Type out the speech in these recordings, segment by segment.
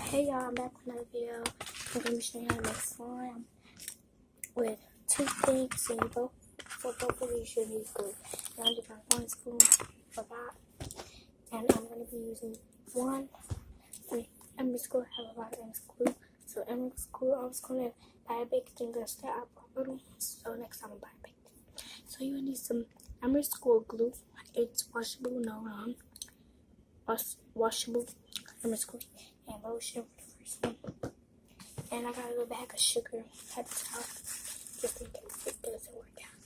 Hey y'all, I'm back with another video. I'm going to be showing you how to make slime with toothpicks and both. For both of these, you need glue. And I'm just going to one spoon for that. And I'm going to be using Emmer's glue. I have a lot of Emmer's glue. So Emmer's glue, I was going to buy a big thing instead. I bought little. So next time I'll buy a big thing. So you need some Emmer's glue. It's washable, washable Emmer's glue. And lotion for the first one. And I got a little bag of sugar at the top, just in case it doesn't work out.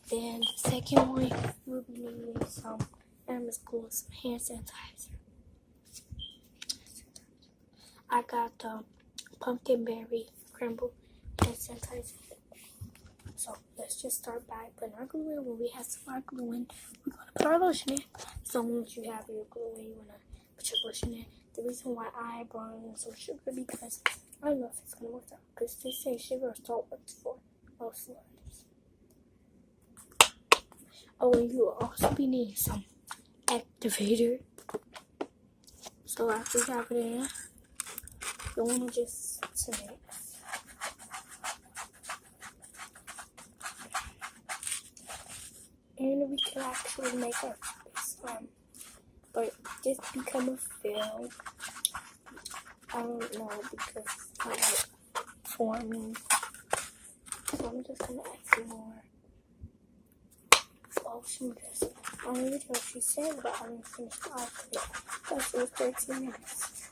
Then the second one, we'll be needing some Emmer's glue and some hand sanitizer. I got pumpkin berry crumble hand sanitizer. So let's just start by putting our glue in. When we have some our glue in, we're gonna put our lotion in. So once you have your glue in, you wanna put your lotion in. The reason why I brought in some sugar because I don't know if it's gonna work out. Because they say sugar or salt works for most slimes. Oh, and you will also be needing some activator. So after you have it in, you wanna just mix. And we can actually make our slime. But this become a film. I don't know because it's not like forming. So I'm just gonna add some more lotion because I don't even know what she said, but I didn't finish the outfit. Plus it was 13 minutes.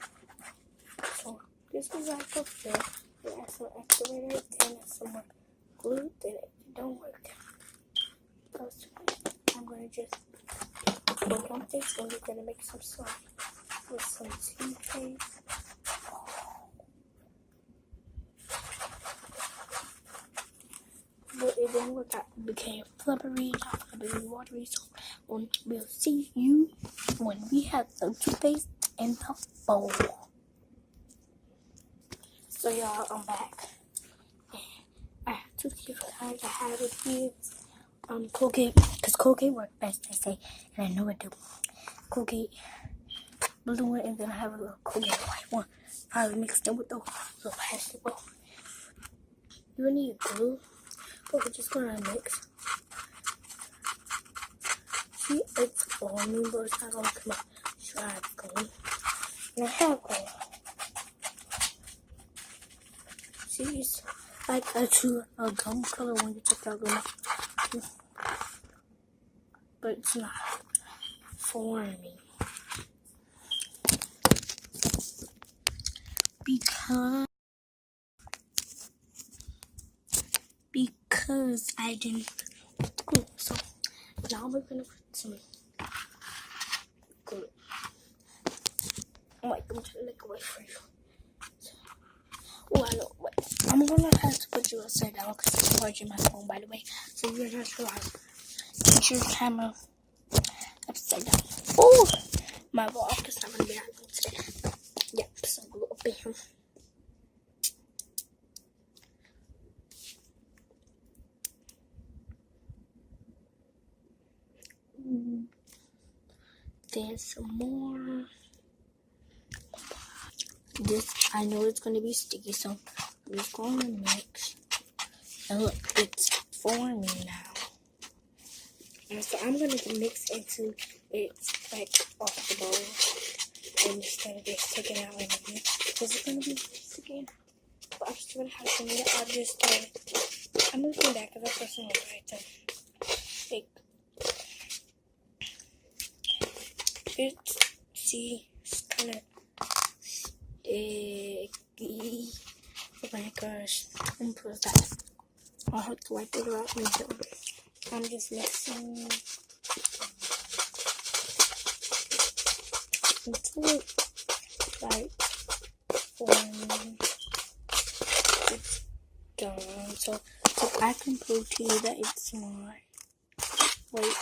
So this is like a fill. We add some activator, then add some more glue, then it don't work. So I'm gonna just work on this and we're gonna make some slime with some toothpaste. But it didn't work out. It became flubbery, not flubbery, watery. So we'll see you when we have some toothpaste in the bowl. So y'all, I'm back. And I have two different kinds. I have it here. Colgate, because Colgate works best, they say, and I know it do. Colgate blue one, and then I have a little Colgate white one. Probably mixed in with the little plastic bowl. You need glue, but we're just gonna mix. See, it's forming, but it's not gonna come out dry glue. And I have glue. See, it's like a gum color when you check out glue. But it's not forming. Because I didn't put glue. So now we're gonna put some glue. Wait, I'm trying to make a way for you. So, oh, I know. Wait, I'm gonna have to put you upside down because I'm charging my phone, by the way. So you're not sure how to put your camera upside down. Oh, my vlog is not gonna be that long today. Yep, so glue up in here. Then some more. This, I know it's going to be sticky, so I'm just going to mix. And look, it's forming now. And so I'm going to mix into it's like off the bowl. And instead of just taking it out like this. Because it's going to be sticky. But I'm just going to have some of it. I'll just, I'm moving back because I personally try to take it. See, it's kind of sticky. Oh my gosh, I'm put that. I'll have to wipe it out later. I'm just mixing until it like forming. It's done. So I can prove to you that it's not. Wait.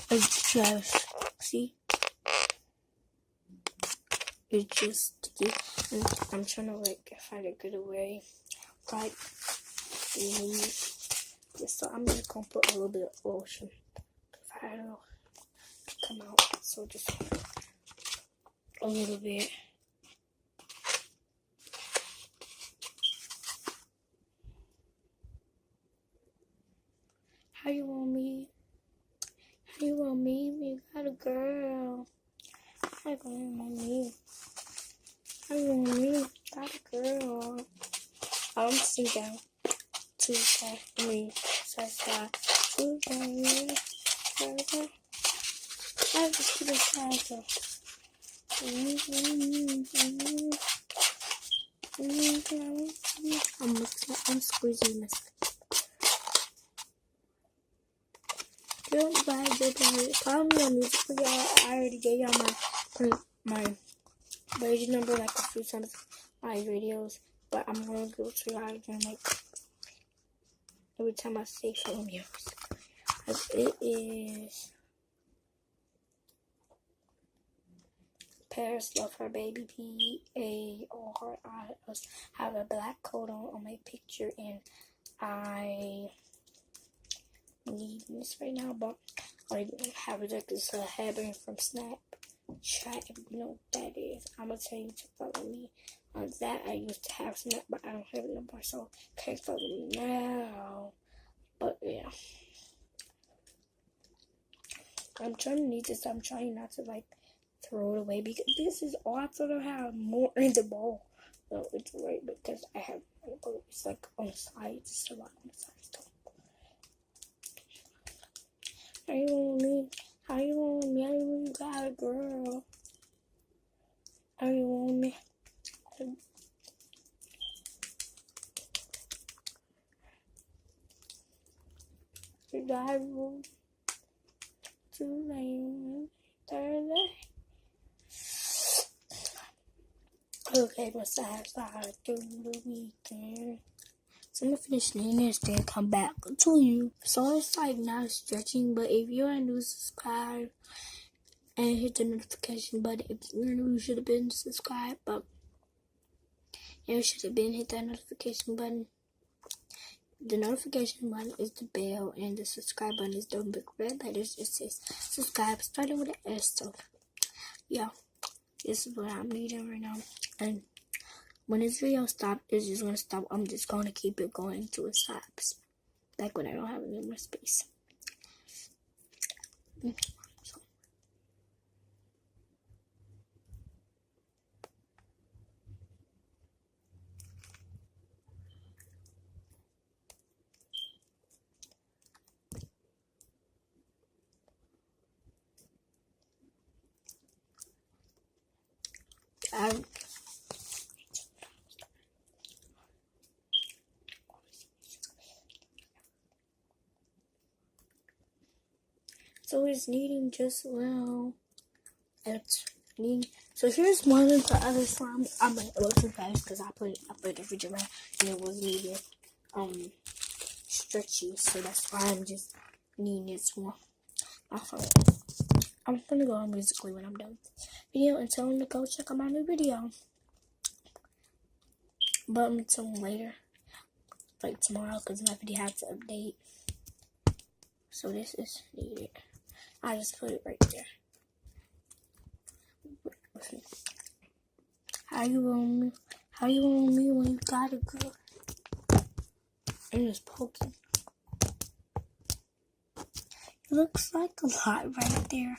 It's just, see? It's just sticky. And I'm trying to like find a good way. Like, so I'm just gonna put a little bit of lotion. I don't know. come out. So just a little bit. How you want me? How you want me? You got a girl. How you want me? How you want me? Got a girl. I'm sing down. Tuesday, Thursday, Tuesday, Thursday. I just keep it faster. I'm squeezing this. Goodbye. Follow me on music video. I already gave y'all my version number like a few times my videos, but I'm gonna go to y'all again like every time I say follow me on music. It is Paris Love Her Baby PARIS. Have a black coat on my picture, and I need this right now, but I have it like this headband from Snapchat. If you know what that is, I'm gonna tell you to follow me on that. I used to have Snap, but I don't have it no more, so can't follow me now. But yeah, I'm trying to need this. I'm trying not to like throw it away because this is all I thought I have more in the bowl. No, it's right because I have it's like on the side. It's a lot on the sides though. How you want me? How you want me? How you want me? You got a girl. How you want me? You got a room. Tuesday, Thursday. Okay, what's that? Through the weekend. So I'm gonna finish eating this, then come back to you. So it's like not stretching, but if you're a new subscribe and hit the notification button, if you're new, you should have been subscribed, but you should have been hit that notification button. The notification button is the bell, and the subscribe button is the big red letters. It says subscribe, starting with an S. So yeah, this is what I'm eating right now, and when this video stops, it's just gonna stop. I'm just gonna keep it going until it stops. Like when I don't have any more space. So it's kneading just well. So here's one of the other slime. I'm gonna look too fast because I put it in the refrigerator and it wasn't even stretchy. So that's why I'm just kneading it more. I'm gonna go on Musically when I'm done with this video and tell them to go check out my new video. But I'm telling them later, like tomorrow, because my video has to update. So this is needed. I just put it right there. How you want me? How you want me when you got a girl? And it's poking. It looks like a lot right there,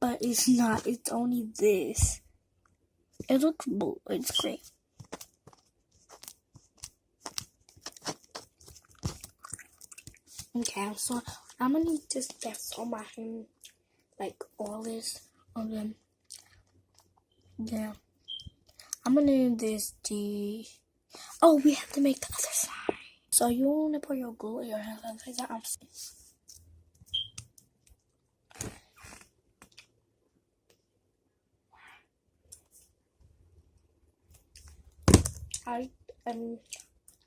but it's not. It's only this. It looks blue. It's great. Okay, so I'm gonna need this that's on my hand, like all this on them. Yeah, I'm gonna need this. Oh, we have to make the other side. So you wanna put your glue in your hand like that?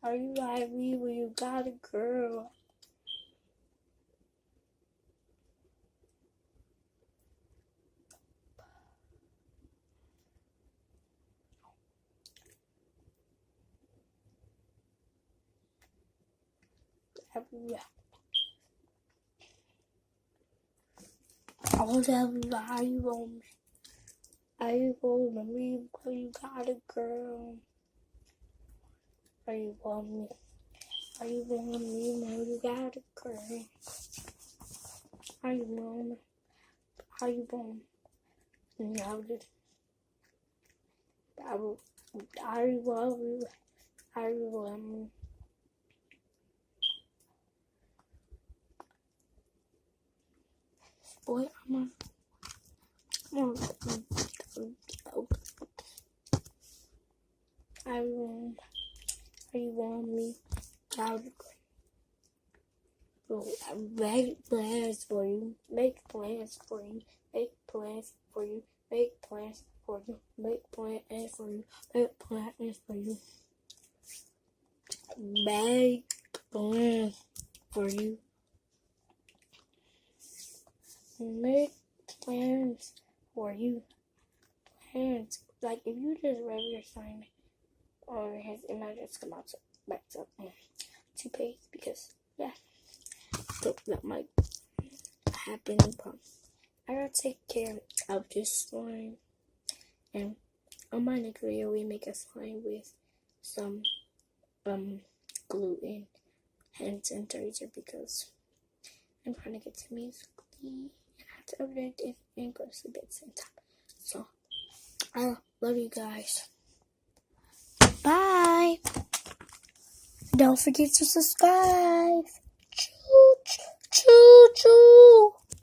Are you Ivy when you got a girl? want to tell you how you want me. How you want me? How you got a girl? How you want me? How you want me? How you got a girl? How you want me? How you want me? Now just I love you. I love me. Boy, I'm on. I want me. Make plans for you. Make plans for you. Make plans for you. Make plans for you. Make plans for you. Make plans for you. Make plans for you. Make plans for you. Plans. Like if you just read your assignment, or it might just come out back up 2 pages because that might happen. But I gotta take care of this slime, and on my next video we make a slime with some glue and hand sanitizer because I'm trying to get to musically and I have to update it and go to sleep at the same time. So I love you guys. Bye. Don't forget to subscribe. Choo choo choo choo.